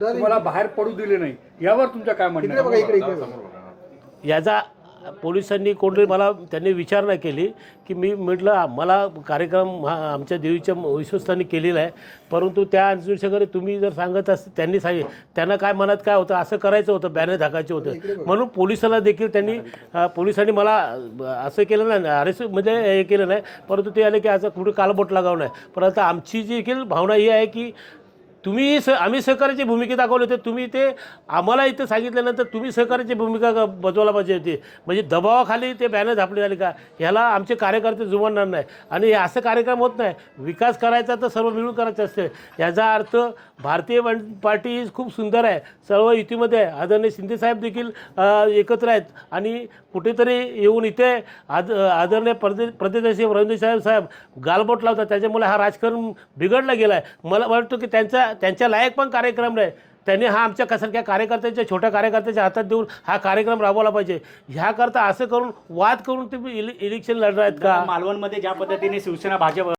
तुम्हाला बाहेर पडू दिले नाही, यावर तुमचं काय म्हणणं आहे? याचा पोलिसांनी कोणी मला त्यांनी विचारणा केली की मी म्हटलं मला कार्यक्रम हा आमच्या देवीच्या विश्वस्तांनी केलेला आहे, परंतु त्या अनुषंगाने तुम्ही जर सांगत असते त्यांनी त्यांना काय मनात काय होतं, असं करायचं होतं, बॅनर झाकायचे होतं म्हणून पोलिसाला देखील त्यांनी पोलिसांनी मला असं केलं नाही, अरेस्ट म्हणजे हे केलं नाही, परंतु ते आले की असं कुठे कालबोट लागावं नाही. परंतु आमची जी देखील भावना ही आहे की तुम्ही आम्ही सहकार्याची भूमिका दाखवली होती, तुम्ही ते आम्हाला इथं सांगितल्यानंतर तुम्ही सहकार्याची भूमिका बजवायला पाहिजे होती. म्हणजे दबावाखाली ते बॅनर झापले झाले का, ह्याला आमचे कार्यकर्ते जुमानणार नाही. आणि हे असं कार्यक्रम होत नाही, विकास करायचा तर सर्व मिळून करायचं असते. याचा अर्थ भारतीय पार्टी खूप सुंदर आहे, सर्व युतीमध्ये आहे. आदरणीय शिंदेसाहेब देखील एकत्र आहेत आणि कुठेतरी येऊन इथे आदरणीय प्रदेश रवींद्र साहेब गालबोट लावतात, त्याच्यामुळे हा राजकारण बिघडला गेला आहे. मला वाटतं की त्यांच्या लायक पण कार्यक्रम नाही, त्यांनी हा आमच्या कार्यकर्त्याच्या छोट्या कार्यकर्त्याच्या हातात देऊन हा कार्यक्रम राबवला पाहिजे. ह्याकरता असं करून वाद करून तुम्ही इलेक्शन लढणार आहेत का? मालवणमध्ये ज्या पद्धतीने शिवसेना भाजप